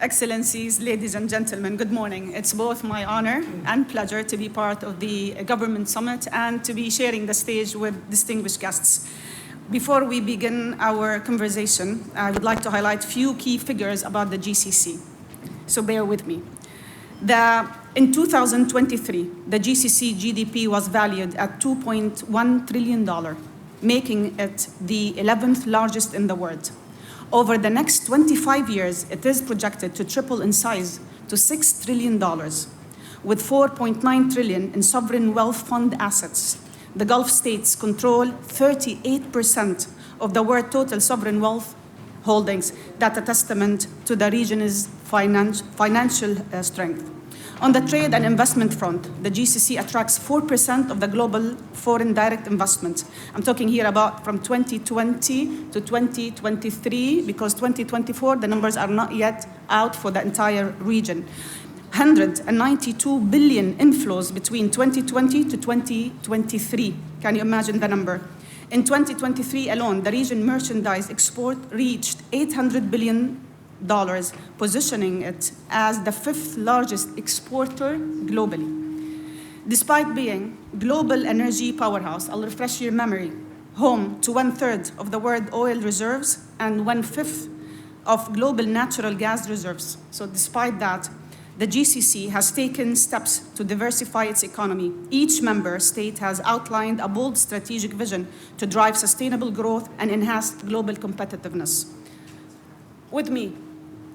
Excellencies, ladies and gentlemen, good morning. It's both my honor and pleasure to be part of the Government Summit and to be sharing the stage with distinguished guests. Before we begin our conversation, I would like to highlight a few key figures about the GCC. So bear with me. In 2023, the GCC GDP was valued at $2.1 trillion, making it the 11th largest in the world. Over the next 25 years, it is projected to triple in size to $6 trillion, with $4.9 trillion in sovereign wealth fund assets. The Gulf states control 38% of the world's total sovereign wealth holdings. That's a testament to the region's financial strength. On the trade and investment front, the GCC attracts 4% of the global foreign direct investment. I'm talking here about from 2020 to 2023, because 2024, the numbers are not yet out for the entire region. 192 billion inflows between 2020 to 2023. Can you imagine the number? In 2023 alone, the region merchandise export reached $800 billion, positioning it as the 5th largest exporter globally. Despite being global energy powerhouse, I'll refresh your memory, home to 1/3 of the world oil reserves and 1/5 of global natural gas reserves. So despite that, the GCC has taken steps to diversify its economy. Each member state has outlined a bold strategic vision to drive sustainable growth and enhance global competitiveness. With me,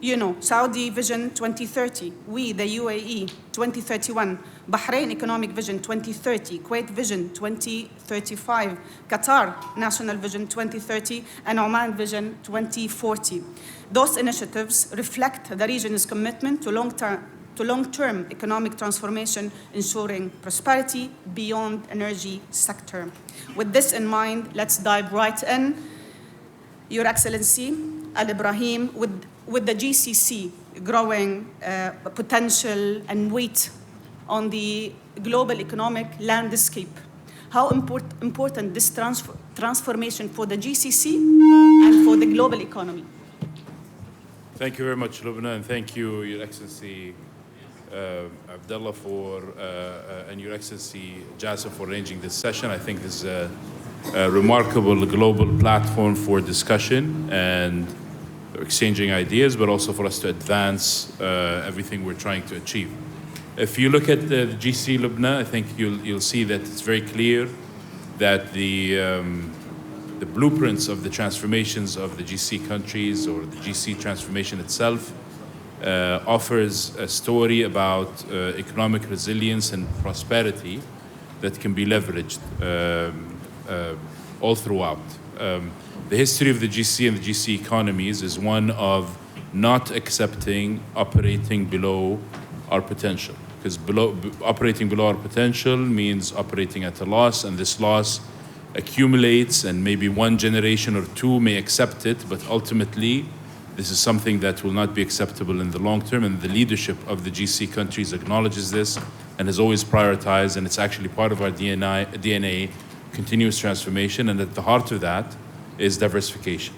you know, Saudi Vision 2030, we, the UAE, 2031, Bahrain Economic Vision 2030, Kuwait Vision 2035, Qatar National Vision 2030, and Oman Vision 2040. Those initiatives reflect the region's commitment to long-term economic transformation, ensuring prosperity beyond energy sector. With this in mind, let's dive right in. Your Excellency, Al Ibrahim, with the GCC growing potential and weight on the global economic landscape, how important this transformation for the GCC and for the global economy? Thank you very much, Lubna, and thank you, Your Excellency Abdulla, and Your Excellency Jasem for arranging this session. I think this is a remarkable global platform for discussion and exchanging ideas, but also for us to advance everything we're trying to achieve. If you look at the GCC, Lubna, I think you'll see that it's very clear that the blueprints of the transformations of the GCC countries, or the GCC transformation itself, offers a story about economic resilience and prosperity that can be leveraged all throughout. The history of the GCC and the GCC economies is one of not accepting operating below our potential, because operating below our potential means operating at a loss, and this loss accumulates, and maybe one generation or two may accept it, but ultimately this is something that will not be acceptable in the long term, and the leadership of the GCC countries acknowledges this and has always prioritized, and it's actually part of our DNA, continuous transformation, and at the heart of that is diversification.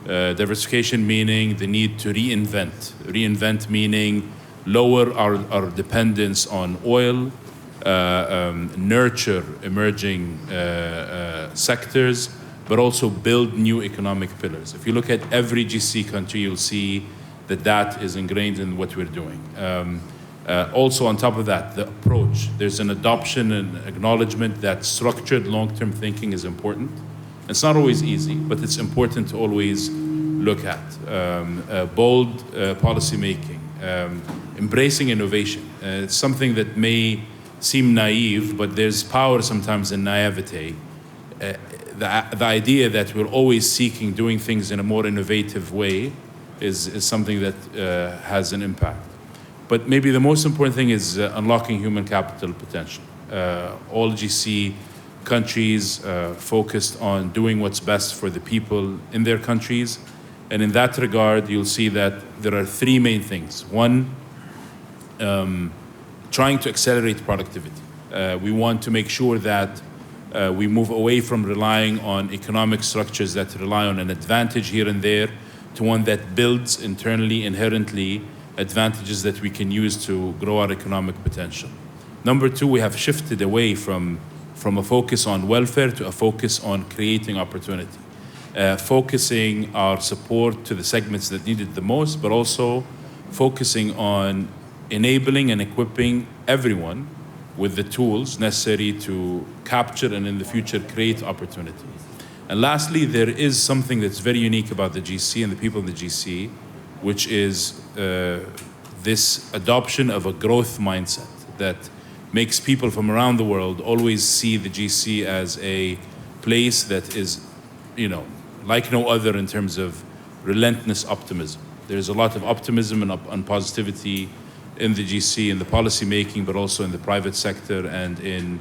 Diversification meaning the need to reinvent. Reinvent meaning lower our dependence on oil, nurture emerging sectors, but also build new economic pillars. If you look at every GCC country, you'll see that is ingrained in what we're doing. Also on top of that, the approach. There's an adoption and acknowledgement that structured long-term thinking is important. It's not always easy, but it's important to always look at. Bold policy making, embracing innovation. It's something that may seem naive, but there's power sometimes in naivete. The idea that we're always seeking doing things in a more innovative way is something that has an impact. But maybe the most important thing is unlocking human capital potential. All GCC countries focused on doing what's best for the people in their countries. And in that regard, you'll see that there are three main things. One, trying to accelerate productivity. We want to make sure that we move away from relying on economic structures that rely on an advantage here and there to one that builds internally, inherently, advantages that we can use to grow our economic potential. Number two, we have shifted away from a focus on welfare to a focus on creating opportunity, focusing our support to the segments that need it the most, but also focusing on enabling and equipping everyone with the tools necessary to capture and in the future create opportunity. And lastly, there is something that's very unique about the GCC and the people in the GCC, which is this adoption of a growth mindset that makes people from around the world always see the GCC as a place that is, like no other in terms of relentless optimism. There's a lot of optimism and positivity in the GCC, in the policy making, but also in the private sector and in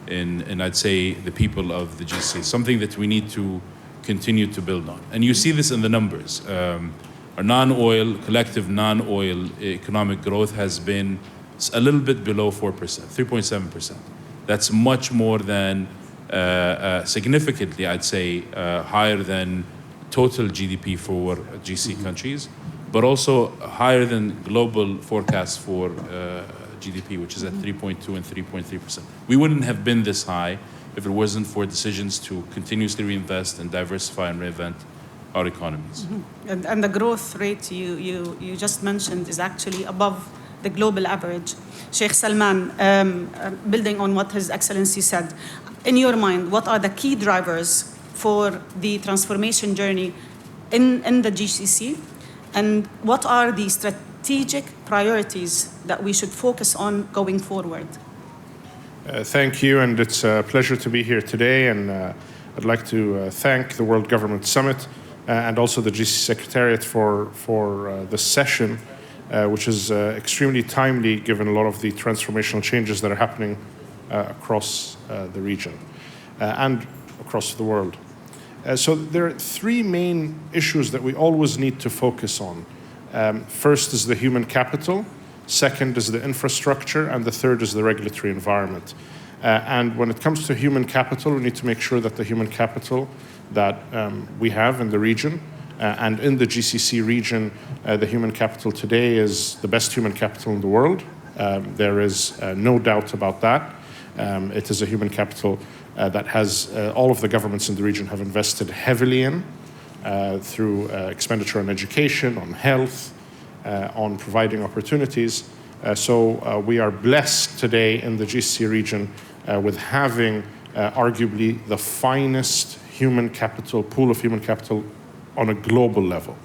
I'd say the people of the GCC. Something that we need to continue to build on. And you see this in the numbers. Our collective non-oil economic growth has been a little bit below 4%, 3.7%. That's much more than, significantly, I'd say, higher than total GDP for GCC countries, but also higher than global forecasts for GDP, which is at 3.2 and 3.3%. We wouldn't have been this high if it wasn't for decisions to continuously reinvest and diversify and reinvent our economies. Mm-hmm. And the growth rate you just mentioned is actually above the global average. Sheikh Salman, building on what His Excellency said, in your mind, what are the key drivers for the transformation journey in the GCC? And what are the strategic priorities that we should focus on going forward? Thank you, and it's a pleasure to be here today. And I'd like to thank the World Government Summit and also the GCC Secretariat for this session, which is extremely timely given a lot of the transformational changes that are happening across the region and across the world. So there are three main issues that we always need to focus on. First is the human capital, second is the infrastructure, and the third is the regulatory environment. And when it comes to human capital, we need to make sure that the human capital that we have in the region and in the GCC region, the human capital today is the best human capital in the world. There is no doubt about that. It is a human capital that has all of the governments in the region have invested heavily in through expenditure on education, on health, on providing opportunities. So we are blessed today in the GCC region with having arguably the finest human capital, pool of human capital on a global level.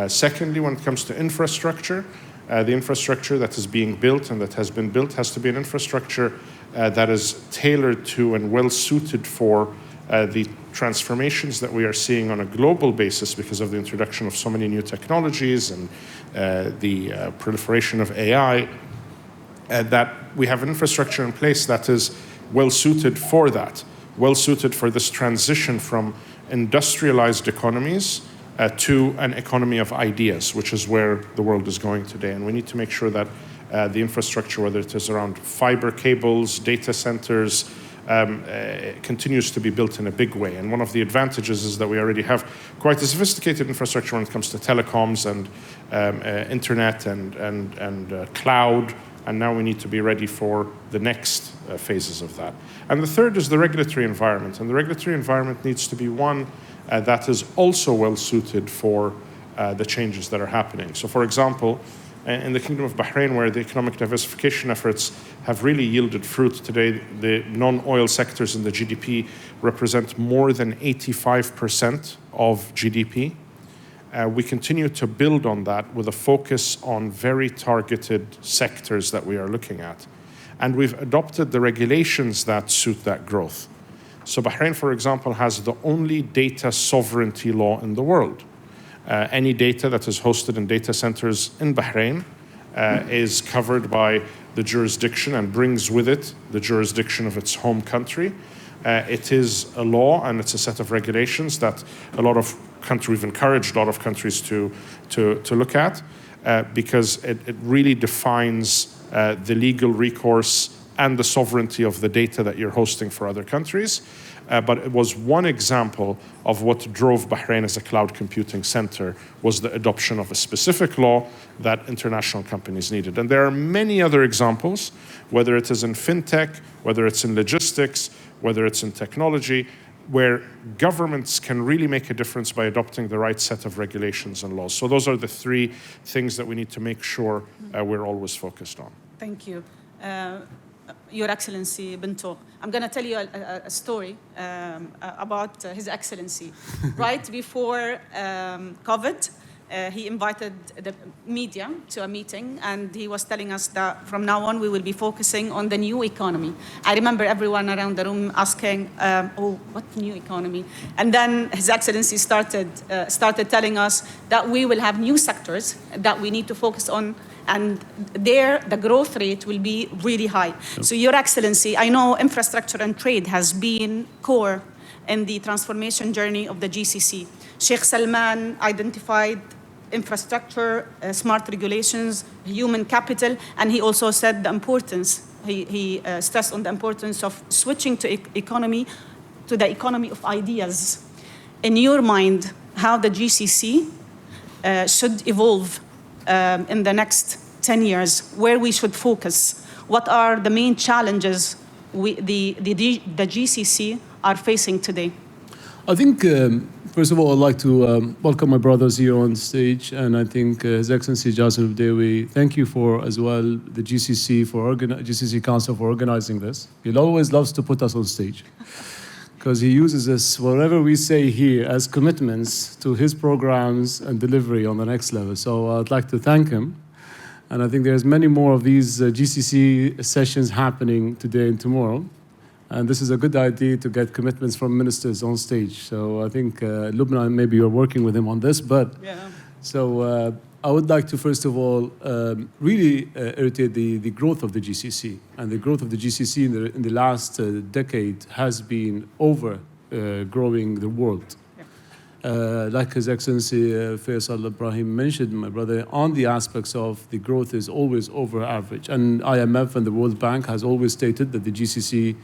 Secondly, when it comes to infrastructure, the infrastructure that is being built and that has been built has to be an infrastructure that is tailored to and well suited for the transformations that we are seeing on a global basis because of the introduction of so many new technologies and the proliferation of AI, that we have an infrastructure in place that is well suited for that, well suited for this transition from industrialized economies to an economy of ideas, which is where the world is going today. And we need to make sure that the infrastructure, whether it is around fiber cables, data centers, continues to be built in a big way. And one of the advantages is that we already have quite a sophisticated infrastructure when it comes to telecoms and internet and cloud. And now we need to be ready for the next phases of that. And the third is the regulatory environment. And the regulatory environment needs to be one that is also well suited for the changes that are happening. So for example, in the Kingdom of Bahrain, where the economic diversification efforts have really yielded fruit today, the non-oil sectors in the GDP represent more than 85% of GDP. We continue to build on that with a focus on very targeted sectors that we are looking at. And we've adopted the regulations that suit that growth. So Bahrain, for example, has the only data sovereignty law in the world. Any data that is hosted in data centers in Bahrain is covered by the jurisdiction and brings with it the jurisdiction of its home country. It is a law and it's a set of regulations that we've encouraged a lot of countries to look at because it really defines the legal recourse and the sovereignty of the data that you're hosting for other countries. but it was one example of what drove Bahrain as a cloud computing center, was the adoption of a specific law that international companies needed. And there are many other examples, whether it is in fintech, whether it's in logistics, whether it's in technology, where governments can really make a difference by adopting the right set of regulations and laws. So those are the three things that we need to make sure we're always focused on. Thank you. Your Excellency bin Touq, I'm going to tell you a story about His Excellency. Right before COVID, he invited the media to a meeting, and he was telling us that from now on we will be focusing on the new economy. I remember everyone around the room asking, oh, what new economy? And then His Excellency started telling us that we will have new sectors that we need to focus on, and there the growth rate will be really high. So Your Excellency, I know infrastructure and trade has been core in the transformation journey of the GCC. Sheikh Salman identified infrastructure, smart regulations, human capital, and he also said the importance, he stressed on the importance of switching to the economy of ideas. In your mind, how the GCC should evolve in the next 10 years, where we should focus, what are the main challenges the GCC are facing today? I think, first of all, I'd like to welcome my brothers here on stage, and I think His Excellency Jasem Al Budaiwi, thank you for, as well, the GCC, GCC Council for organizing this. He always loves to put us on stage, because he uses us, whatever we say here, as commitments to his programs and delivery on the next level. So I'd like to thank him. And I think there's many more of these GCC sessions happening today and tomorrow. And this is a good idea to get commitments from ministers on stage. So I think Lubna, maybe you're working with him on this. But yeah. So I would like to, first of all, really irritate the growth of the GCC. And the growth of the GCC in the last decade has been growing the world. Like His Excellency Faisal Al Ibrahim mentioned, my brother, on the aspects of the growth is always over average. And IMF and the World Bank has always stated that the GCC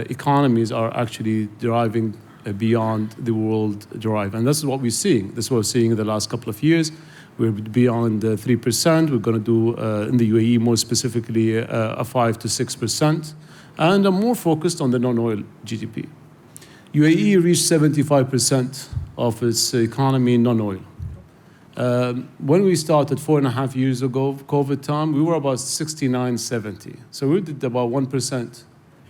economies are actually deriving beyond the world derive. And this is what we're seeing. This is what we're seeing in the last couple of years. We're beyond 3%. We're going to do, in the UAE more specifically, a 5 to 6%. And I'm more focused on the non-oil GDP. UAE reached 75% of its economy non-oil. When we started 4.5 years ago, COVID time, we were about 69, 70. So we did about 1%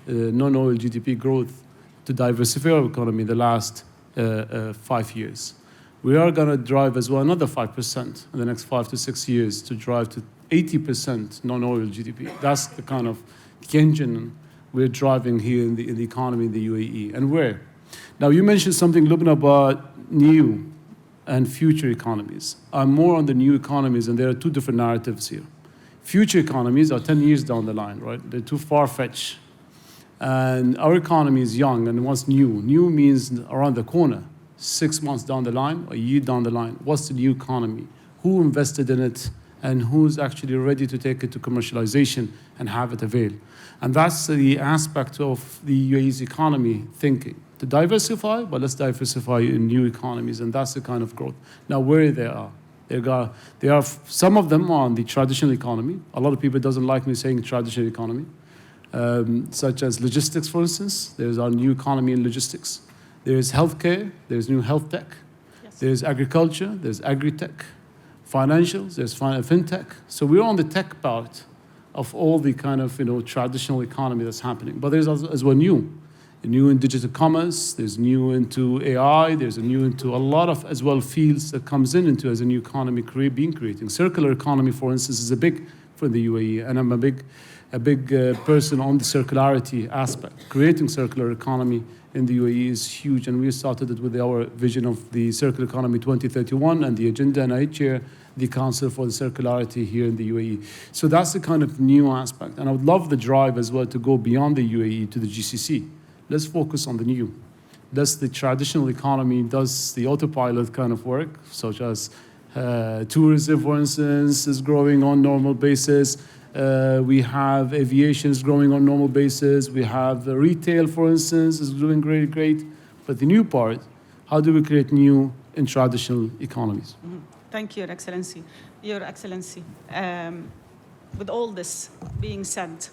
non-oil GDP growth to diversify our economy in the last 5 years. We are going to drive as well another 5% in the next 5 to 6 years to drive to 80% non-oil GDP. That's the kind of engine we're driving here in the economy in the UAE. And where? Now, you mentioned something, Lubna, about new and future economies. I'm more on the new economies, and there are two different narratives here. Future economies are 10 years down the line, right? They're too far-fetched. And our economy is young, and what's new? New means around the corner, 6 months down the line, a year down the line. What's the new economy? Who invested in it? And who's actually ready to take it to commercialization and have it avail? And that's the aspect of the UAE's economy thinking. To diversify, but let's diversify in new economies, and that's the kind of growth. Now, where they are, there are some of them on the traditional economy. A lot of people doesn't like me saying traditional economy, such as logistics, for instance. There's our new economy in logistics. There's healthcare. There's new health tech. Yes. There's agriculture. There's agri-tech. Financials. There's fintech. So we're on the tech part of all the kind of traditional economy that's happening. But there's as well new in digital commerce, there's new into AI, there's a new into a lot of as well fields that comes into as a new economy being creating. Circular economy, for instance, is a big for the UAE, and I'm a big person on the circularity aspect. Creating circular economy in the UAE is huge, and we started it with our vision of the Circular Economy 2031 and the agenda, and I chair the Council for the Circularity here in the UAE. So that's the kind of new aspect, and I would love the drive as well to go beyond the UAE to the GCC. Let's focus on the new. Does the traditional economy, does the autopilot kind of work, such as tourism, for instance, is growing on normal basis. We have aviation is growing on normal basis. We have retail, for instance, is doing really great. But the new part, how do we create new in traditional economies? Thank you, Your Excellency. Your Excellency, with all this being said,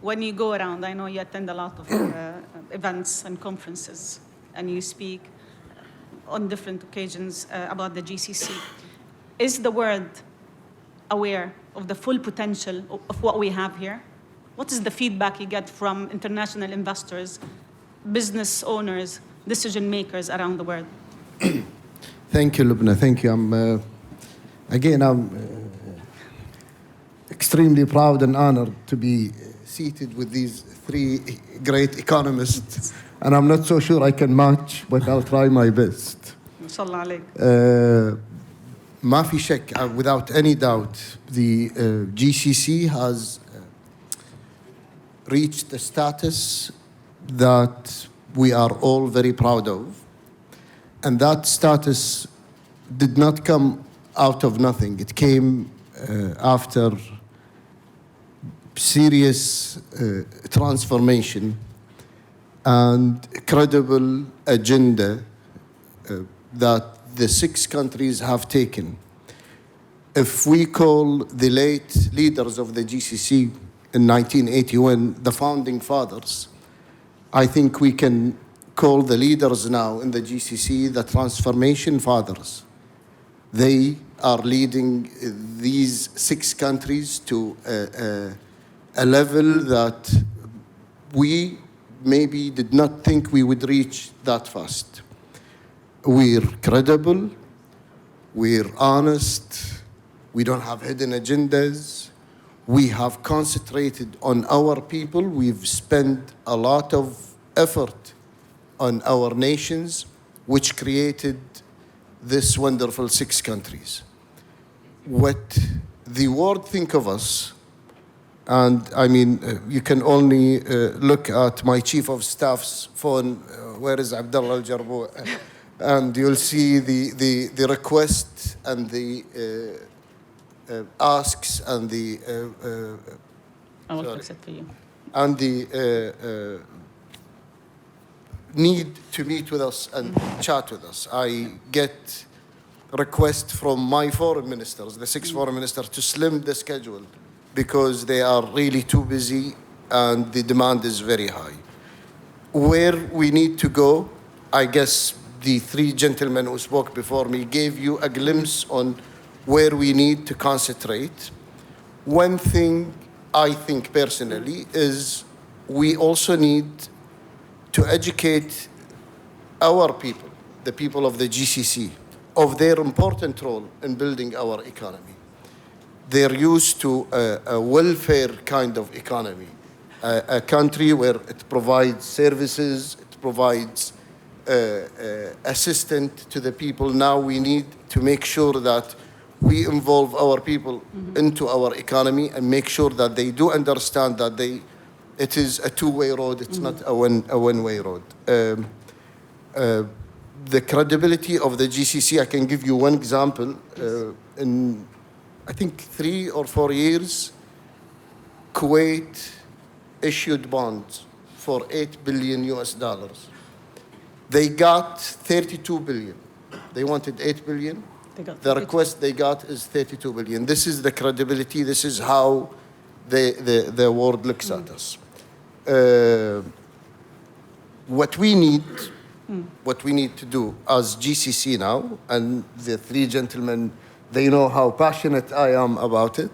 when you go around, I know you attend a lot of events and conferences, and you speak on different occasions about the GCC. Is the world aware of the full potential of what we have here? What is the feedback you get from international investors, business owners, decision makers around the world? Thank you, Lubna. Thank you. I'm extremely proud and honored to be seated with these three great economists. And I'm not so sure I can match, but I'll try my best. Inshallah alayk. ما في شك, without any doubt, the GCC has reached a status that we are all very proud of. And that status did not come out of nothing. It came after serious transformation and credible agenda that the 6 countries have taken. If we call the late leaders of the GCC in 1981 the founding fathers, I think we can call the leaders now in the GCC the transformation fathers. They are leading these 6 countries to a level that we maybe did not think we would reach that fast. We're credible, we're honest, we don't have hidden agendas, we have concentrated on our people, we've spent a lot of effort on our nations, which created this wonderful 6 countries. What the world think of us, and I mean, you can only look at my chief of staff's phone, where is Abdulla al-Jarbo, and you'll see the request and the asks and the I will fix it for you. and the need to meet with us and chat with us. I get requests from my foreign ministers, the 6 foreign ministers, to slim the schedule because they are really too busy and the demand is very high. Where we need to go, I guess the 3 gentlemen who spoke before me gave you a glimpse on where we need to concentrate. One thing I think personally is we also need to educate our people, the people of the GCC, of their important role in building our economy. They're used to a welfare kind of economy, a country where it provides services, it provides assistance to the people. Now we need to make sure that we involve our people into our economy and make sure that they do understand that it is a 2-way road, it's not a one-way road. The credibility of the GCC, I can give you one example. In, I think, 3 or 4 years, Kuwait issued bonds for $8 billion US. They got 32 billion. They wanted 8 billion. The request they got is 32 billion. This is the credibility. This is how the world looks at us. What we need to do as GCC now, and the 3 gentlemen, they know how passionate I am about it,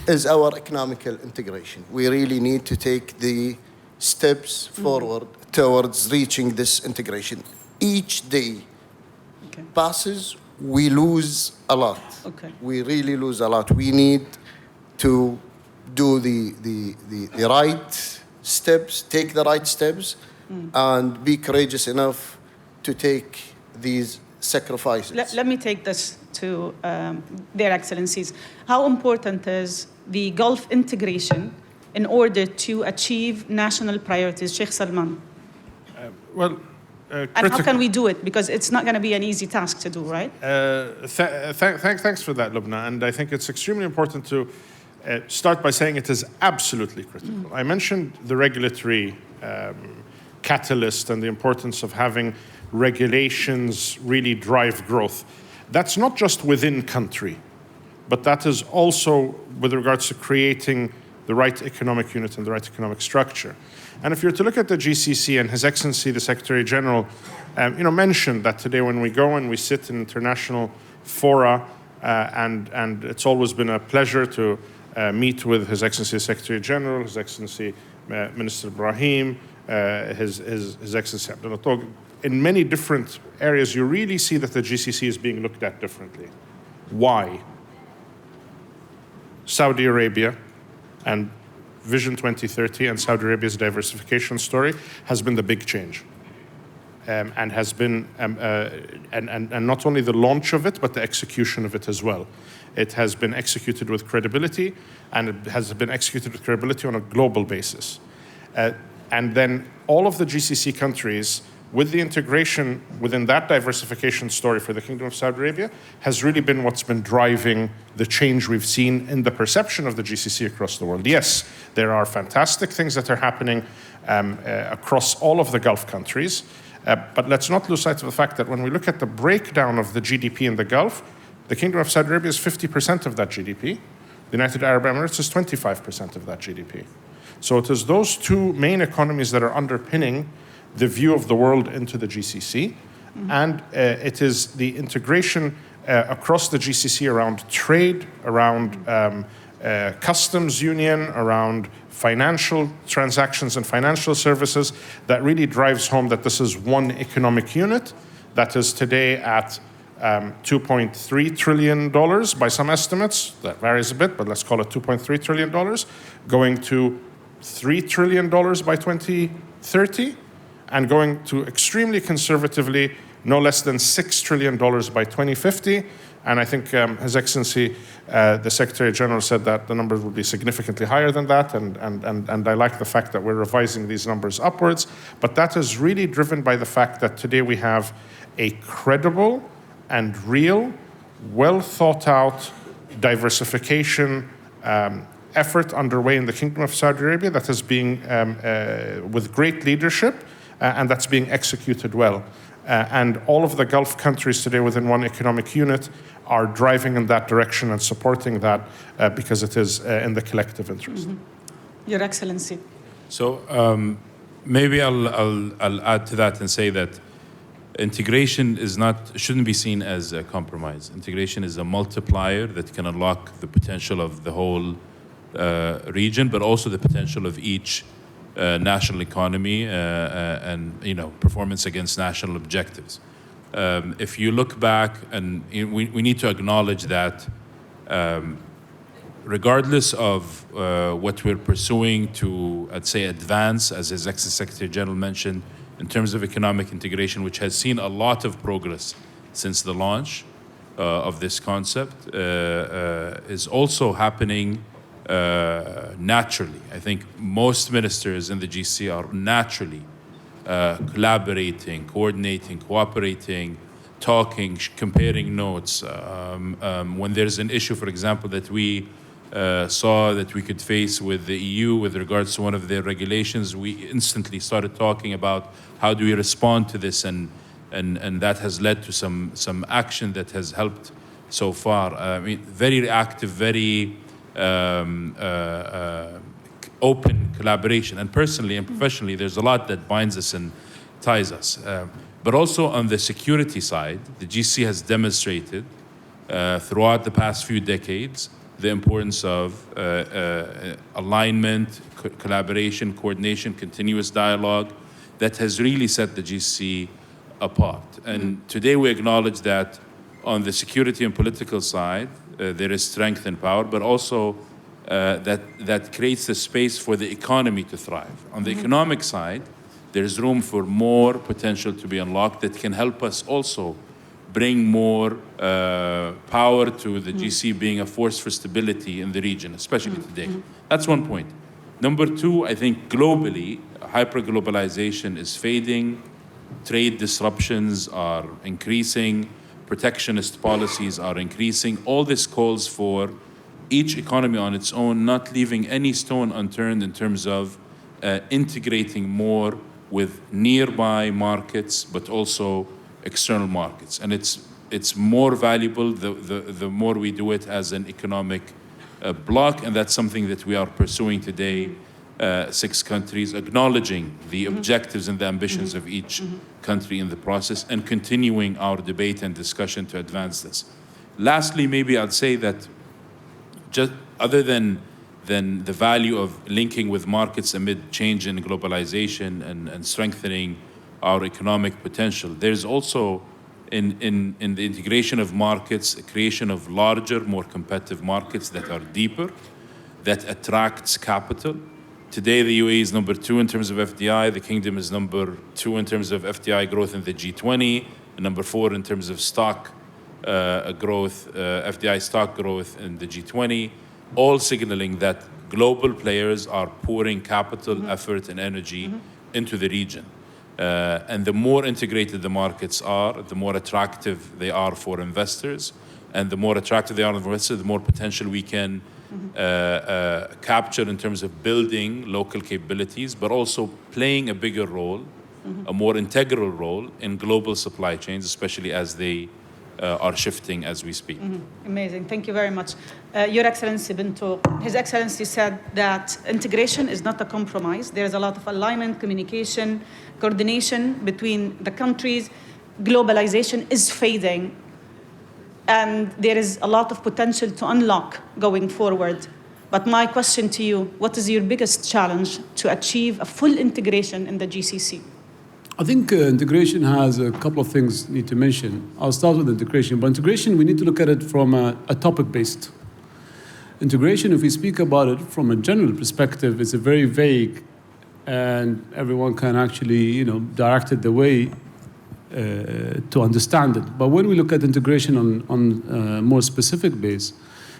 is our economical integration. We really need to take the steps forward towards reaching this integration. Each day passes, we lose a lot. We really lose a lot. We need to do the right steps, take the right steps, and be courageous enough to take these sacrifices. Let me take this to their excellencies. How important is the Gulf integration in order to achieve national priorities? Sheikh Salman. And how can we do it? Because it's not going to be an easy task to do, right? Thanks for that, Lubna. And I think it's extremely important to start by saying it is absolutely critical. I mentioned the regulatory catalyst and the importance of having regulations really drive growth. That's not just within country, but that is also with regards to creating the right economic unit and the right economic structure. And if you're to look at the GCC, and His Excellency the Secretary General mentioned that today when we go and we sit in international fora, and it's always been a pleasure to meet with His Excellency the Secretary General, His Excellency Minister Ibrahim, His Excellency Abdulla Touq. In many different areas, you really see that the GCC is being looked at differently. Why? Saudi Arabia and Vision 2030 and Saudi Arabia's diversification story has been the big change. And has been, and not only the launch of it, but the execution of it as well. It has been executed with credibility, and it has been executed with credibility on a global basis. And then all of the GCC countries, with the integration within that diversification story for the Kingdom of Saudi Arabia, has really been what's been driving the change we've seen in the perception of the GCC across the world. Yes, there are fantastic things that are happening across all of the Gulf countries, but let's not lose sight of the fact that when we look at the breakdown of the GDP in the Gulf, the Kingdom of Saudi Arabia is 50% of that GDP. The United Arab Emirates is 25% of that GDP. So it is those two main economies that are underpinning the view of the world into the GCC. And it is the integration across the GCC around trade, around customs union, around financial transactions and financial services that really drives home that this is one economic unit that is today at $2.3 trillion by some estimates. That varies a bit, but let's call it $2.3 trillion, going to $3 trillion by 2030, and going to extremely conservatively no less than $6 trillion by 2050. And I think His Excellency, the Secretary General, said that the numbers will be significantly higher than that, and I like the fact that we're revising these numbers upwards. But that is really driven by the fact that today we have a credible and real, well thought out diversification effort underway in the Kingdom of Saudi Arabia that is being, with great leadership, and that's being executed well. And all of the Gulf countries today within one economic unit are driving in that direction and supporting that because it is in the collective interest. Your Excellency. So maybe I'll add to that and say that integration shouldn't be seen as a compromise. Integration is a multiplier that can unlock the potential of the whole region, but also the potential of each national economy and performance against national objectives. If you look back, and we need to acknowledge that regardless of what we're pursuing to, I'd say, advance, as His Excellency Secretary General mentioned, in terms of economic integration, which has seen a lot of progress since the launch of this concept, is also happening naturally. I think most ministers in the GCC are naturally collaborating, coordinating, cooperating, talking, comparing notes. When there's an issue, for example, that we saw that we could face with the EU with regards to one of their regulations, we instantly started talking about how do we respond to this, and that has led to some action that has helped so far. I mean, very active, very open collaboration, and personally and professionally there's a lot that binds us and ties us, but also on the security side, the GCC has demonstrated throughout the past few decades the importance of alignment, collaboration, coordination, continuous dialogue that has really set the GCC apart. And today we acknowledge that on the security and political side there is strength and power, but also that creates the space for the economy to thrive. On the economic side, there's room for more potential to be unlocked that can help us also bring more power to the GCC being a force for stability in the region, especially today. That's one point. Number two, I think globally, hyperglobalization is fading, trade disruptions are increasing, protectionist policies are increasing. All this calls for each economy on its own, not leaving any stone unturned in terms of integrating more with nearby markets, but also external markets. And it's more valuable the more we do it as an economic bloc, and that's something that we are pursuing today, 6 countries, acknowledging the objectives and the ambitions of each country in the process, and continuing our debate and discussion to advance this. Lastly, maybe I'd say that just other than the value of linking with markets amid change in globalization and strengthening our economic potential, there's also in the integration of markets, a creation of larger, more competitive markets that are deeper, that attracts capital. Today, the UAE is number 2 in terms of FDI. The Kingdom is number 2 in terms of FDI growth in the G20, and number 4 in terms of stock growth, FDI stock growth in the G20, all signaling that global players are pouring capital, effort, and energy into the region. And the more integrated the markets are, the more attractive they are for investors. And the more attractive they are for investors, the more potential we can capture in terms of building local capabilities, but also playing a bigger role, a more integral role in global supply chains, especially as they are shifting as we speak. Amazing. Thank you very much. Your Excellency bin Touq, His Excellency said that integration is not a compromise. There is a lot of alignment, communication, coordination between the countries. Globalization is fading, and there is a lot of potential to unlock going forward. But my question to you, what is your biggest challenge to achieve a full integration in the GCC? I think integration has a couple of things need to mention. I'll start with integration. But integration, we need to look at it from a topic-based. Integration, if we speak about it from a general perspective, is a very vague, and everyone can actually, direct it the way to understand it. But when we look at integration on a more specific base,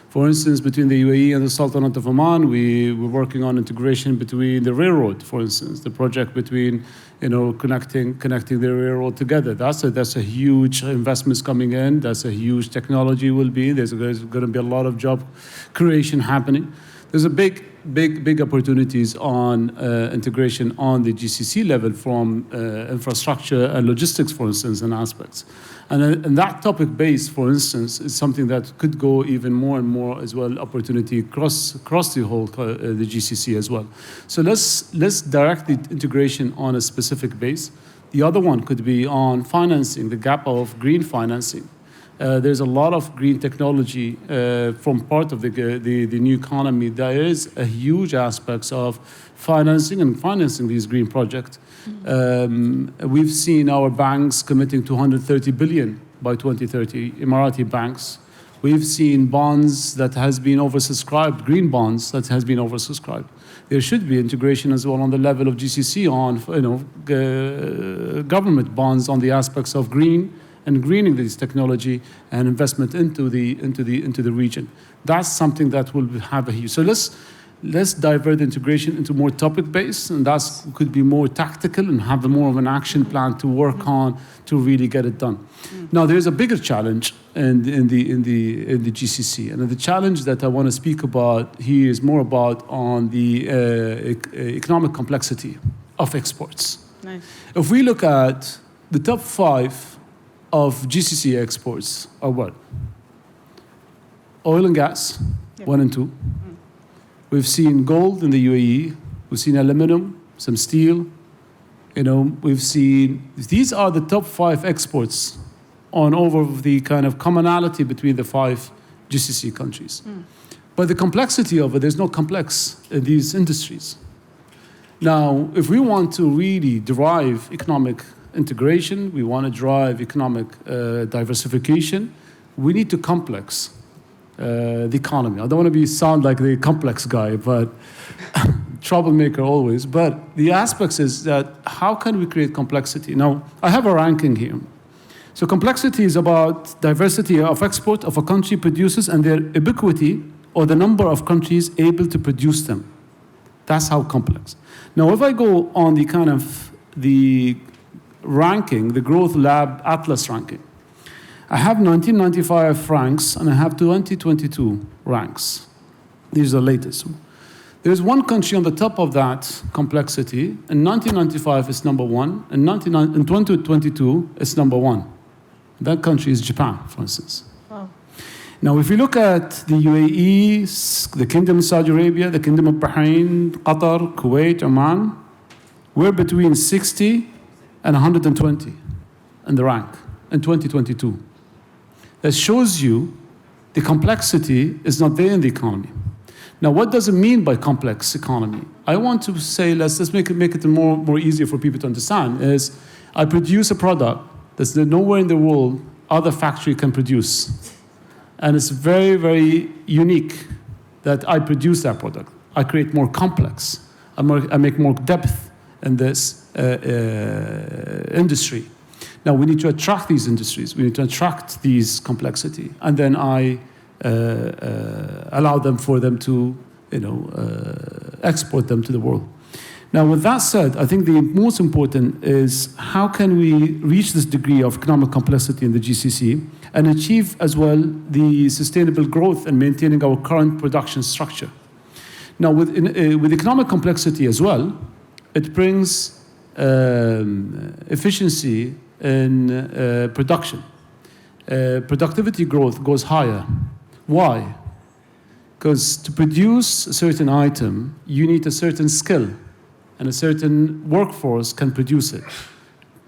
for instance, between the UAE and the Sultanate of Oman, we were working on integration between the railroad, for instance, the project between, connecting the railroad together. That's a huge investments coming in. That's a huge technology will be. There's going to be a lot of job creation happening. There's a big opportunities on integration on the GCC level from infrastructure and logistics, for instance, and aspects. And that topic base, for instance, is something that could go even more and more as well, opportunity across the whole the GCC as well. So let's direct the integration on a specific base. The other one could be on financing, the gap of green financing. There's a lot of green technology from part of the new economy. There is a huge aspects of financing these green projects. We've seen our banks committing to 130 billion by 2030, Emirati banks. We've seen bonds that has been oversubscribed, green bonds that has been oversubscribed. There should be integration as well on the level of GCC on government bonds on the aspects of green and greening this technology and investment into the region. That's something that will have a huge. So let's divert integration into more topic-based, and that could be more tactical and have more of an action plan to work on to really get it done. Now, there's a bigger challenge in the GCC, and the challenge that I want to speak about here is more about on the economic complexity of exports. Nice. If we look at the top 5 of GCC exports are what? Oil and gas, 1 and 2. We've seen gold in the UAE. We've seen aluminum, some steel. We've seen, these are the top 5 exports on over the kind of commonality between the 5 GCC countries. But the complexity of it, there's no complex in these industries. Now, if we want to really drive economic integration, we want to drive economic diversification, we need to complex the economy. I don't want to sound like the complex guy, but troublemaker always. But the aspects is that how can we create complexity? Now, I have a ranking here. So complexity is about diversity of export of a country produces and their ubiquity or the number of countries able to produce them. That's how complex. Now, if I go on the kind of the ranking, the Growth Lab Atlas ranking, I have 1995 ranks and I have 2022 ranks. These are the latest. There's one country on the top of that complexity. In 1995, it's number one. In 2022, it's number one. That country is Japan, for instance. Wow. Now, if you look at the UAE, the Kingdom of Saudi Arabia, the Kingdom of Bahrain, Qatar, Kuwait, Oman, we're between 60 and 120 in the rank in 2022. That shows you the complexity is not there in the economy. Now, what does it mean by complex economy? I want to say, let's make it more easier for people to understand, is I produce a product that's nowhere in the world other factory can produce. And it's very, very unique that I produce that product. I create more complex. I make more depth in this industry. Now, we need to attract these industries. We need to attract these complexity. And then I allow them for them to, export them to the world. Now, with that said, I think the most important is how can we reach this degree of economic complexity in the GCC and achieve as well the sustainable growth and maintaining our current production structure. Now, with economic complexity as well, it brings efficiency in production. Productivity growth goes higher. Why? Because to produce a certain item, you need a certain skill, and a certain workforce can produce it.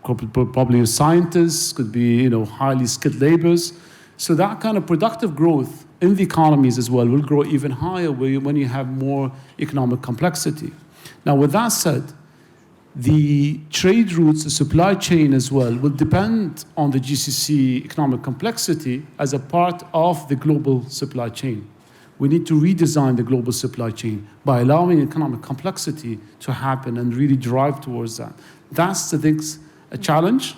Probably scientists, could be highly skilled laborers. So that kind of productive growth in the economies as well will grow even higher when you have more economic complexity. Now, with that said, the trade routes, the supply chain as well, will depend on the GCC economic complexity as a part of the global supply chain. We need to redesign the global supply chain by allowing economic complexity to happen and really drive towards that. That's, I think, a challenge,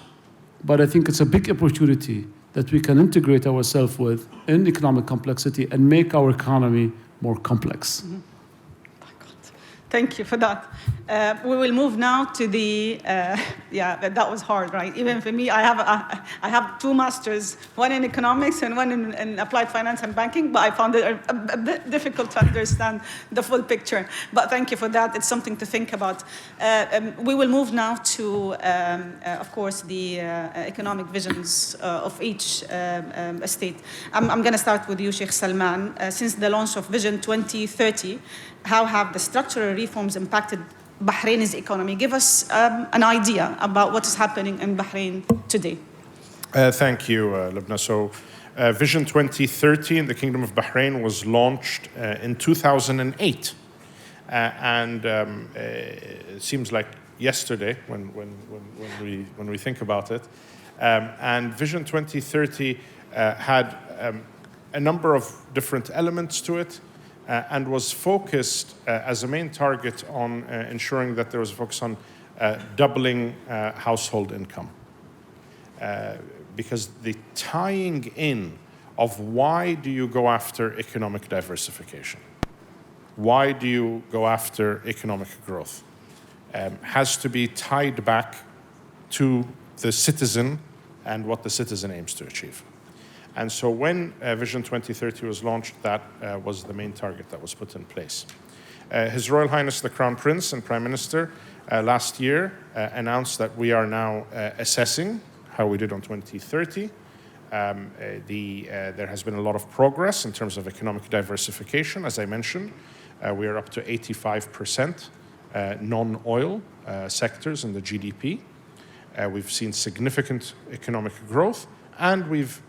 but I think it's a big opportunity that we can integrate ourselves with in economic complexity and make our economy more complex. Mm-hmm. Thank you for that. We will move now to the, that was hard, right? Even for me, I have two masters, one in economics and one in applied finance and banking, but I found it a bit difficult to understand the full picture. But thank you for that. It's something to think about. We will move now to, of course, the economic visions of each state. I'm going to start with you, Sheikh Salman. Since the launch of Vision 2030, how have the structural reforms impacted Bahrain's economy? Give us an idea about what is happening in Bahrain today. Thank you, Lubna. So, Vision 2030 in the Kingdom of Bahrain was launched in 2008. It seems like yesterday when we think about it. And Vision 2030 had a number of different elements to it. And was focused as a main target on ensuring that there was a focus on doubling household income. Because the tying in of why do you go after economic diversification? Why do you go after economic growth? Has to be tied back to the citizen and what the citizen aims to achieve. And so when Vision 2030 was launched, that was the main target that was put in place. His Royal Highness the Crown Prince and Prime Minister last year announced that we are now assessing how we did on 2030. There has been a lot of progress in terms of economic diversification. As I mentioned, we are up to 85% non-oil sectors in the GDP. We've seen significant economic growth. And we've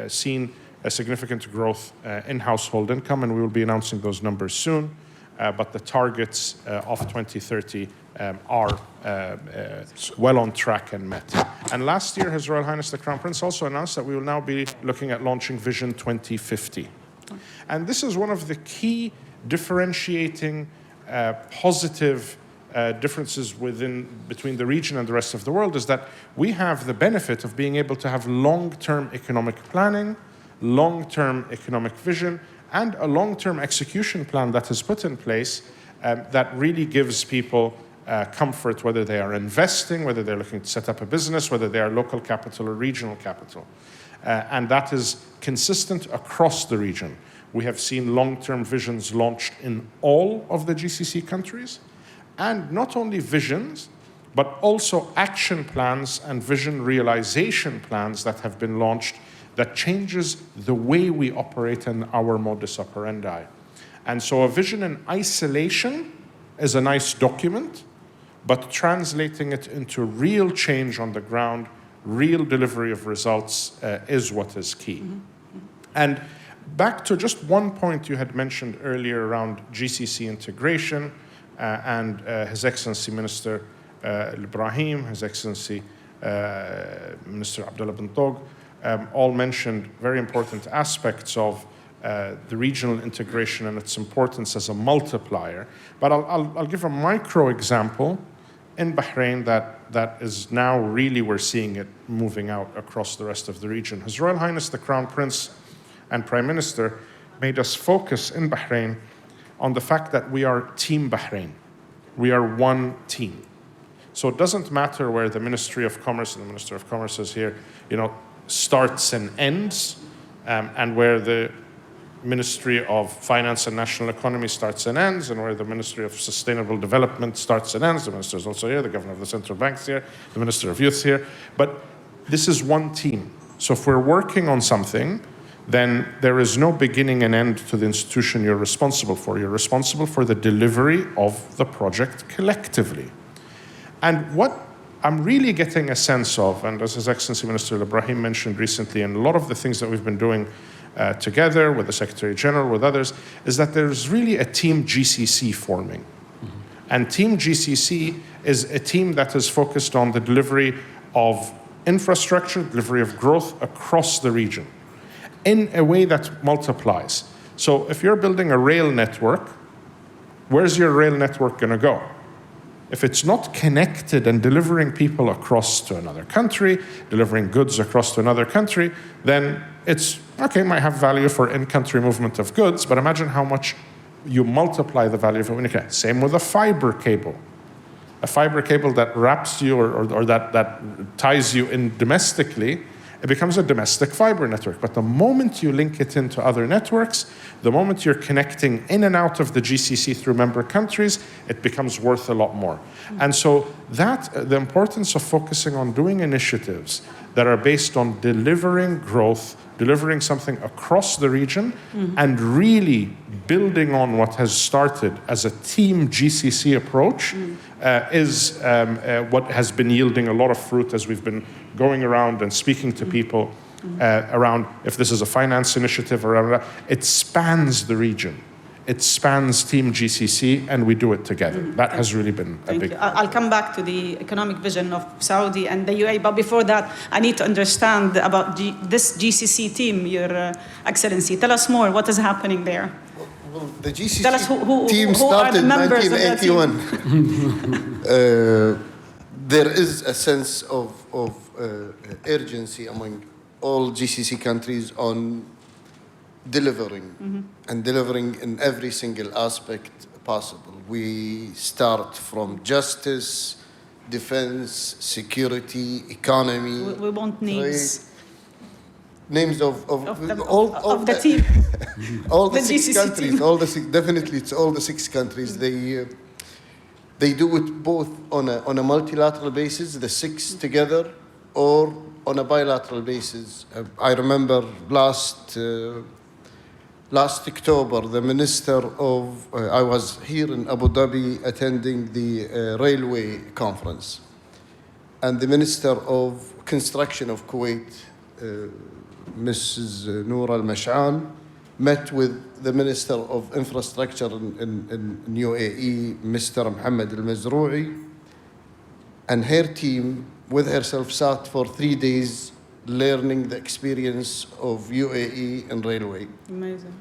seen a significant growth in household income, and we will be announcing those numbers soon. But the targets of 2030 are well on track and met. And last year, His Royal Highness the Crown Prince also announced that we will now be looking at launching Vision 2050. And this is one of the key differentiating positive differences between the region and the rest of the world is that we have the benefit of being able to have long-term economic planning, long-term economic vision, and a long-term execution plan that is put in place that really gives people comfort, whether they are investing, whether they're looking to set up a business, whether they are local capital or regional capital. And that is consistent across the region. We have seen long-term visions launched in all of the GCC countries, and not only visions, but also action plans and vision realization plans that have been launched that changes the way we operate in our modus operandi. And so a vision in isolation is a nice document, but translating it into real change on the ground, real delivery of results is what is key. And back to just one point you had mentioned earlier around GCC integration and His Excellency Minister Al Ibrahim, His Excellency Minister Abdulla bin Touq, all mentioned very important aspects of the regional integration and its importance as a multiplier. But I'll give a micro example in Bahrain that is now really we're seeing it moving out across the rest of the region. His Royal Highness the Crown Prince and Prime Minister made us focus in Bahrain on the fact that we are Team Bahrain. We are one team. So it doesn't matter where the Ministry of Commerce, and the Minister of Commerce is here, starts and ends, and where the Ministry of Finance and National Economy starts and ends, and where the Ministry of Sustainable Development starts and ends. The Minister is also here, the Governor of the Central Bank is here, the Minister of Youth is here. But this is one team. So if we're working on something, then there is no beginning and end to the institution you're responsible for. You're responsible for the delivery of the project collectively. And what I'm really getting a sense of, and as His Excellency Minister Al Ibrahim mentioned recently, and a lot of the things that we've been doing together with the Secretary General, with others, is that there's really a Team GCC forming. And Team GCC is a team that is focused on the delivery of infrastructure, delivery of growth across the region in a way that multiplies. So if you're building a rail network, where's your rail network going to go? If it's not connected and delivering people across to another country, delivering goods across to another country, then it's, okay, might have value for in-country movement of goods, but imagine how much you multiply the value of it. Same with a fiber cable. A fiber cable that wraps you or that ties you in domestically, it becomes a domestic fiber network. But the moment you link it into other networks, the moment you're connecting in and out of the GCC through member countries, it becomes worth a lot more. And so the importance of focusing on doing initiatives that are based on delivering growth, delivering something across the region, and really building on what has started as a Team GCC approach is what has been yielding a lot of fruit as we've been going around and speaking to people around if this is a finance initiative or whatever. It spans the region. It spans Team GCC, and we do it together. That has really been a big... I'll come back to the economic vision of Saudi and the UAE, but before that, I need to understand about this GCC team, Your Excellency. Tell us more. What is happening there? Well, the GCC Tell us team started in 1981. There is a sense of urgency among all GCC countries on delivering and delivering in every single aspect possible. We start from justice, defense, security, economy. We want names. Trade. Names of the team. All the The six GCC countries. team. Definitely, it's all the six countries. They do it both on a multilateral basis, the six together, or on a bilateral basis. I remember last October, the minister of, I was here in Abu Dhabi attending the railway conference. And the minister of construction of Kuwait, Mrs. Noor Al-Mash'an, met with the minister of infrastructure in UAE, Mr. Mohammed Al-Mazrou'i, and her team with herself sat for 3 days learning the experience of UAE and railway. Amazing.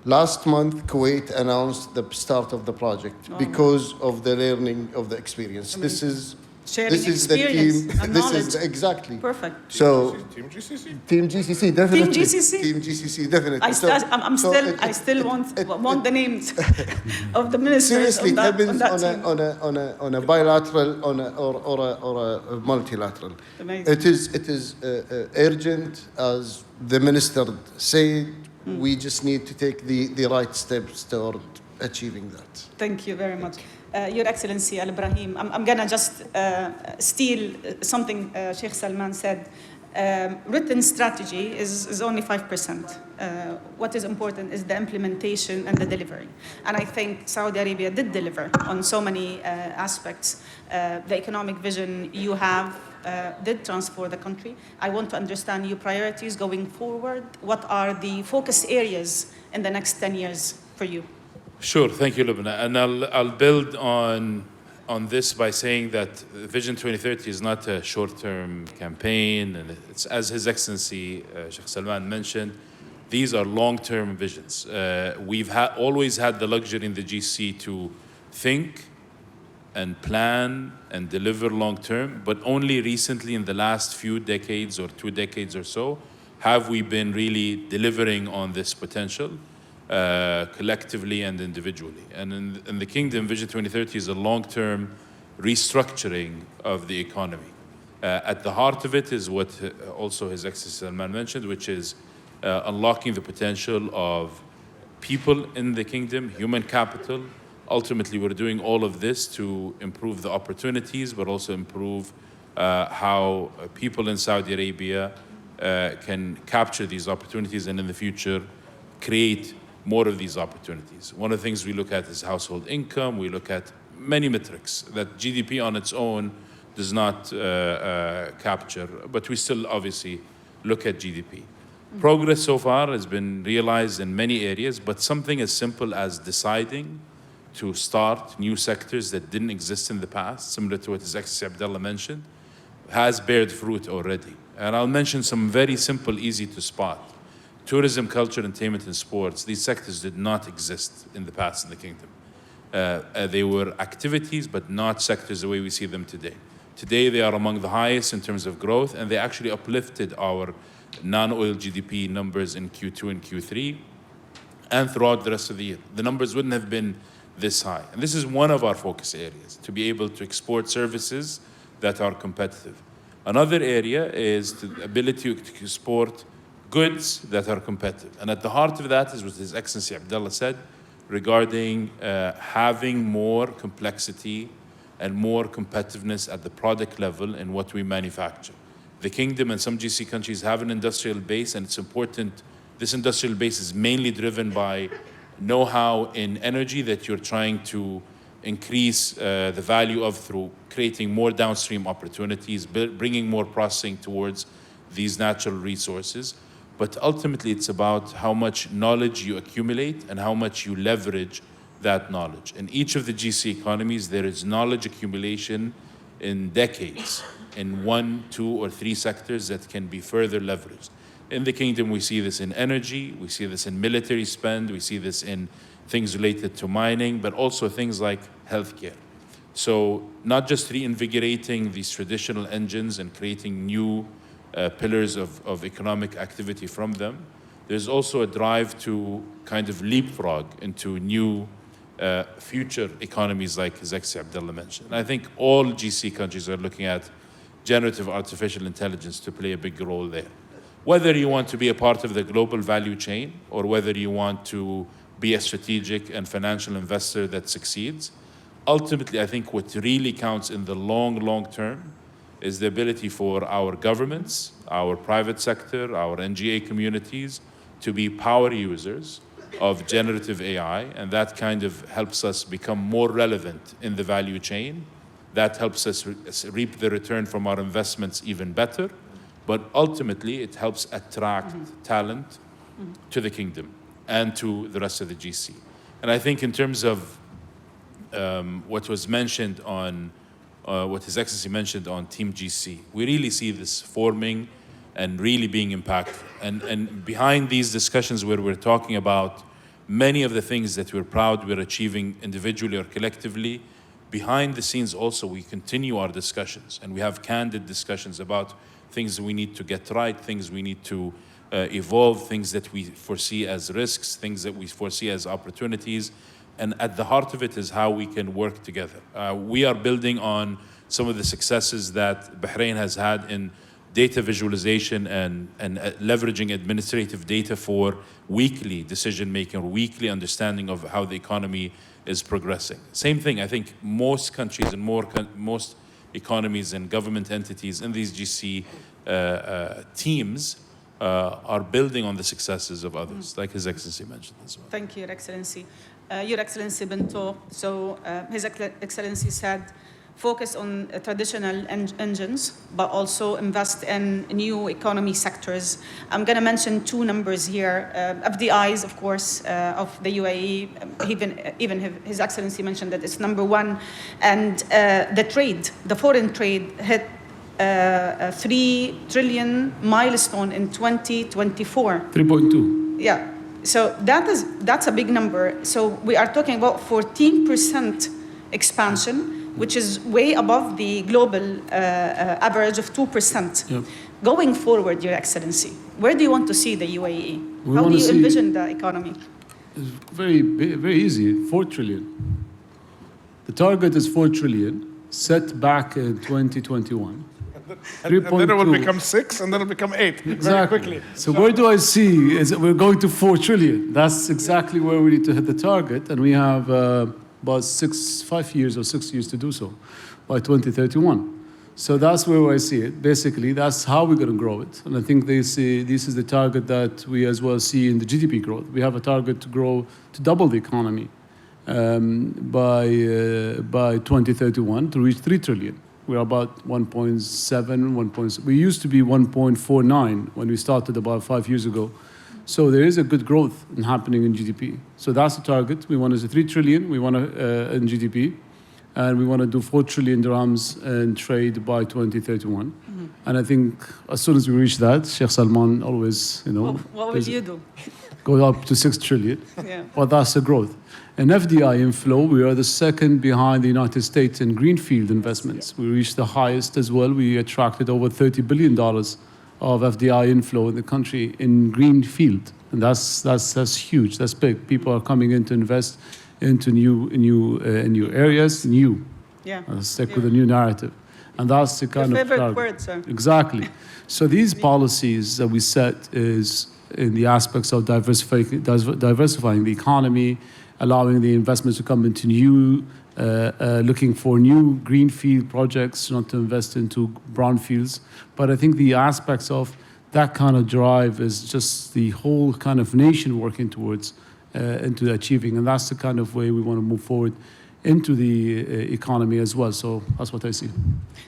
Last month, Kuwait announced the start of the project because of the learning of the experience. Amazing. Sharing This is the experience team. and This knowledge. is exactly. Perfect. So Team GCC. Team GCC definitely. Team GCC? Team GCC definitely. I still want the names of the ministers. Seriously, it happens team. on a bilateral or a multilateral. Amazing. It is urgent, as the minister said. We just need to take the right steps toward achieving that. Thank you very much. Your Excellency Al Ibrahim, I'm going to just steal something Sheikh Salman said. Written strategy is only 5%. What is important is the implementation and the delivery. And I think Saudi Arabia did deliver on so many aspects. The economic vision you have did transform the country. I want to understand your priorities going forward. What are the focus areas in the next 10 years for you? Sure, thank you, Lubna. And I'll build on this by saying that Vision 2030 is not a short-term campaign, and it's, as His Excellency Sheikh Salman mentioned, these are long-term visions. We've always had the luxury in the GCC to think and plan and deliver long-term, but only recently in the last few decades or 2 decades or so have we been really delivering on this potential. Collectively and individually. And in the Kingdom, Vision 2030 is a long-term restructuring of the economy. At the heart of it is what also His Excellency Salman mentioned, which is unlocking the potential of people in the Kingdom, human capital. Ultimately, we're doing all of this to improve the opportunities, but also improve how people in Saudi Arabia can capture these opportunities and in the future create more of these opportunities. One of the things we look at is household income. We look at many metrics that GDP on its own does not capture, but we still obviously look at GDP. Progress so far has been realized in many areas, but something as simple as deciding to start new sectors that didn't exist in the past, similar to what His Excellency Abdulla mentioned, has bared fruit already. And I'll mention some very simple, easy to spot. Tourism, culture, entertainment, and sports, these sectors did not exist in the past in the Kingdom. They were activities, but not sectors the way we see them today. Today, they are among the highest in terms of growth, and they actually uplifted our non-oil GDP numbers in Q2 and Q3, and throughout the rest of the year. The numbers wouldn't have been this high. And this is one of our focus areas, to be able to export services that are competitive. Another area is the ability to export goods that are competitive. And at the heart of that is what His Excellency Abdullah said regarding having more complexity and more competitiveness at the product level in what we manufacture. The Kingdom and some GCC countries have an industrial base, and it's important. This industrial base is mainly driven by know-how in energy that you're trying to increase the value of through creating more downstream opportunities, bringing more processing towards these natural resources. But ultimately, it's about how much knowledge you accumulate and how much you leverage that knowledge. In each of the GCC economies, there is knowledge accumulation in decades in 1, 2, or 3 sectors that can be further leveraged. In the Kingdom, we see this in energy, we see this in military spend, we see this in things related to mining, but also things like healthcare. So not just reinvigorating these traditional engines and creating new pillars of economic activity from them. There's also a drive to kind of leapfrog into new future economies like His Excellency Abdullah mentioned. And I think all GCC countries are looking at generative artificial intelligence to play a big role there. Whether you want to be a part of the global value chain or whether you want to be a strategic and financial investor that succeeds, ultimately I think what really counts in the long term is the ability for our governments, our private sector, our NGA communities to be power users of generative AI, and that kind of helps us become more relevant in the value chain. That helps us reap the return from our investments even better, but ultimately it helps attract talent to the Kingdom and to the rest of the GCC. And I think in terms of what was mentioned on what His Excellency mentioned on Team GCC, we really see this forming and really being impactful. And behind these discussions where we're talking about many of the things that we're proud we're achieving individually or collectively, behind the scenes also we continue our discussions, and we have candid discussions about things we need to get right, things we need to evolve, things that we foresee as risks, things that we foresee as opportunities. And at the heart of it is how we can work together. We are building on some of the successes that Bahrain has had in data visualization and leveraging administrative data for weekly decision making or weekly understanding of how the economy is progressing. Same thing, I think most countries and most economies and government entities in these GC teams are building on the successes of others, like His Excellency mentioned as well. Thank you, Your Excellency. Your Excellency been Touq. So His Excellency said, focus on traditional engines, but also invest in new economy sectors. I'm going to mention two numbers here. FDIs, of course, of the UAE, even His Excellency mentioned that it's number one. And the trade, the foreign trade hit a 3 trillion milestone in 2024. 3.2. Yeah, so that's a big number. So we are talking about 14% expansion, which is way above the global average of 2%. Yep. Going forward, Your Excellency, where do you want to see the UAE? How do you envision the economy? It's very easy, 4 trillion. The target is 4 trillion, set back in 2021. And then it will become 6, and then it'll become 8 very quickly. So where do I see is that we're going to 4 trillion. That's exactly where we need to hit the target, and we have about 5 years or 6 years to do so by 2031. So that's where I see it. Basically, that's how we're going to grow it. And I think this is the target that we as well see in the GDP growth. We have a target to grow, to double the economy by 2031 to reach 3 trillion. We're about 1.7, we used to be 1.49 when we started about 5 years ago. So there is a good growth happening in GDP. So that's the target. We want to 3 trillion. We want to in GDP, and we want to do 4 trillion dirhams in trade by 2031. Mm-hmm. And I think as soon as we reach that, Sheikh Salman always, what will you do? Go up to 6 trillion. Yeah. Well, that's the growth. In FDI inflow, we are the second behind the United States in greenfield investments. We reached the highest as well. We attracted over $30 billion of FDI inflow in the country in greenfield, and that's huge. That's big. People are coming in to invest into new areas. Yeah. Stick with the new narrative, and that's the kind Your of favorite word, sir. Exactly. So these policies that we set is in the aspects of diversifying the economy, allowing the investments to come into new. Looking for new greenfield projects, not to invest into brownfields. But I think the aspects of that kind of drive is just the whole kind of nation working towards into achieving. And that's the kind of way we want to move forward into the economy as well. So that's what I see.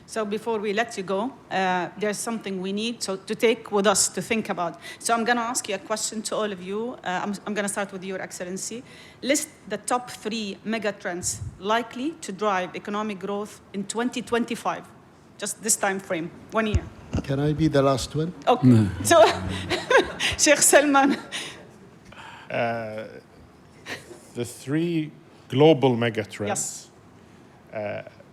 So before we let you go, there's something we need to take with us to think about. So I'm going to ask you a question to all of you. I'm going to start with Your Excellency. List the top 3 mega trends likely to drive economic growth in 2025. Just this time frame, 1 year. Can I be the last one? Okay. So, Sheikh Salman. The 3 global megatrends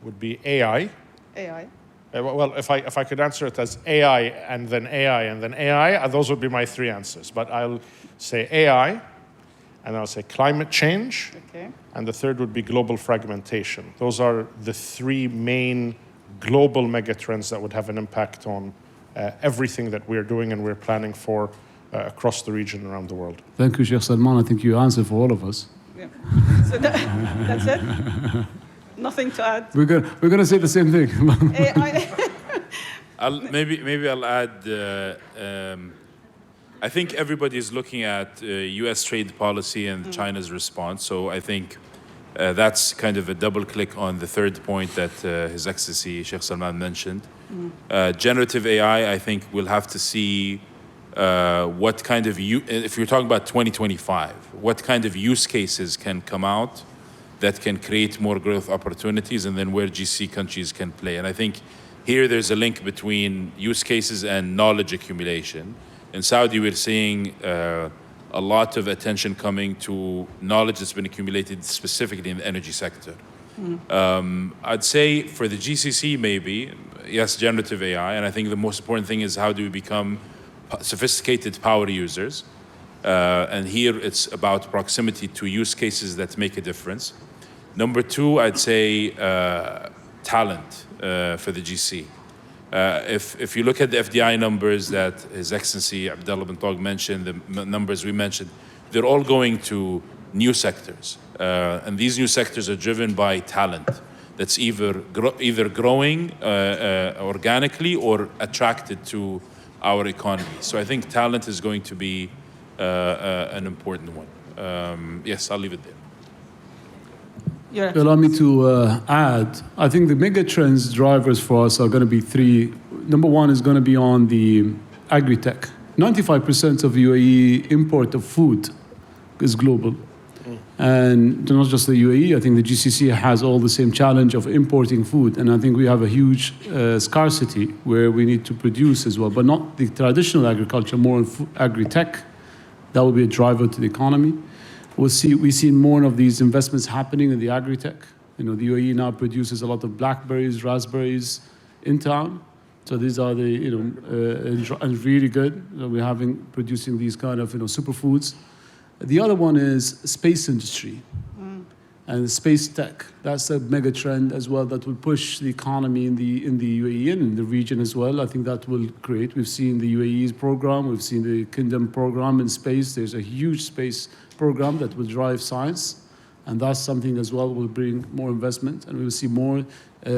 would be AI. AI. Well, if I could answer it as AI and then AI and then AI, those would be my 3 answers. But I'll say AI, and I'll say climate change, and the third would be global fragmentation. Those are the 3 main global megatrends that would have an impact on everything that we're doing and we're planning for across the region around the world. Thank you, Sheikh Salman. I think you answered for all of us. Yeah. So that's it? Nothing to add? We're gonna say the same thing. Maybe I'll add, I think everybody is looking at U.S. trade policy and China's response. So I think that's kind of a double click on the third point that His Excellency Sheikh Salman mentioned. Generative AI, I think we'll have to see what kind of, if you're talking about 2025, what kind of use cases can come out that can create more growth opportunities, and then where GC countries can play. And I think here there's a link between use cases and knowledge accumulation. In Saudi, we're seeing a lot of attention coming to knowledge that's been accumulated specifically in the energy sector. I'd say for the GCC, maybe, yes, generative AI, and I think the most important thing is how do we become sophisticated power users. And here it's about proximity to use cases that make a difference. Number 2, I'd say talent for the GC. If you look at the FDI numbers that His Excellency Abdulla bin Touq mentioned, the numbers we mentioned, they're all going to new sectors. And these new sectors are driven by talent that's either growing organically or attracted to our economy. So I think talent is going to be an important one. Yes, I'll leave it there. Allow me to add, I think the mega trends drivers for us are going to be three. Number one is going to be on the agri-tech. 95% of UAE import of food is global. And not just the UAE, I think the GCC has all the same challenge of importing food. And I think we have a huge scarcity where we need to produce as well, but not the traditional agriculture, more on agri-tech. That will be a driver to the economy. We've seen more of these investments happening in the agri-tech. The UAE now produces a lot of blackberries, raspberries in town. So these are the, and really good. We're producing these kind of, superfoods. The other one is space industry and space tech. That's a mega trend as well that will push the economy in the UAE and in the region as well. I think that will create. We've seen the UAE's program. We've seen the Kingdom program in space. There's a huge space program that will drive science, and that's something as well will bring more investment, and we will see more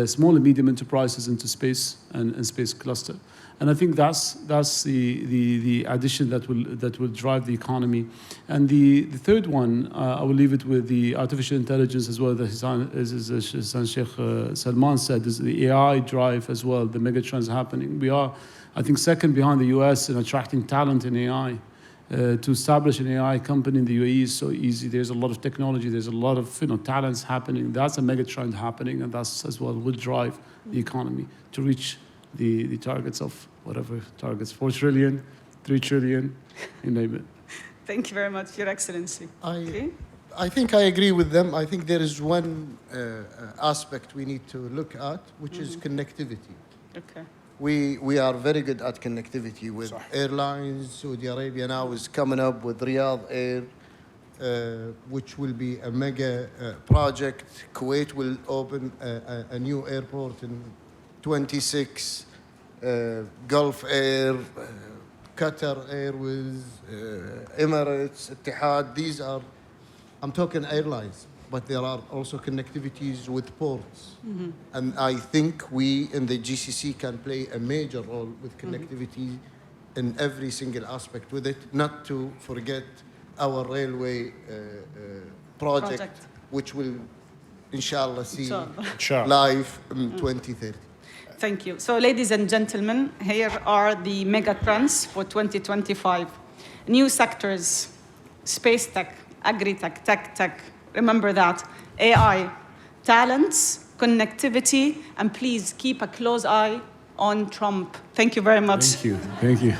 small and medium enterprises into space and space cluster. And I think that's the addition that will drive the economy. And the third one, I will leave it with the artificial intelligence as well, as Sheikh Salman said, is the AI drive as well, the megatrends happening. We are, I think, second behind the US in attracting talent in AI. To establish an AI company in the UAE is so easy. There's a lot of technology. There's a lot of talents happening. That's a mega trend happening, and that's as well will drive the economy to reach the targets of whatever targets, 4 trillion, 3 trillion, you name it. Thank you very much, Your Excellency. I think I agree with them. I think there is one aspect we need to look at, which is connectivity. Okay. We are very good at connectivity with airlines. Saudi Arabia now is coming up with Riyadh Air, which will be a mega project. Kuwait will open a new airport in 26. Gulf Air, Qatar Airways, Emirates, Etihad. These are, I'm talking airlines, but there are also connectivities with ports. And I think we in the GCC can play a major role with connectivity in every single aspect with it, not to forget our railway project, which will, inshallah, see live in 2030. Thank you. So, ladies and gentlemen, here are the mega trends for 2025. New sectors, space tech, agri-tech, tech. Remember that. AI, talents, connectivity, and please keep a close eye on Trump. Thank you very much. Thank you.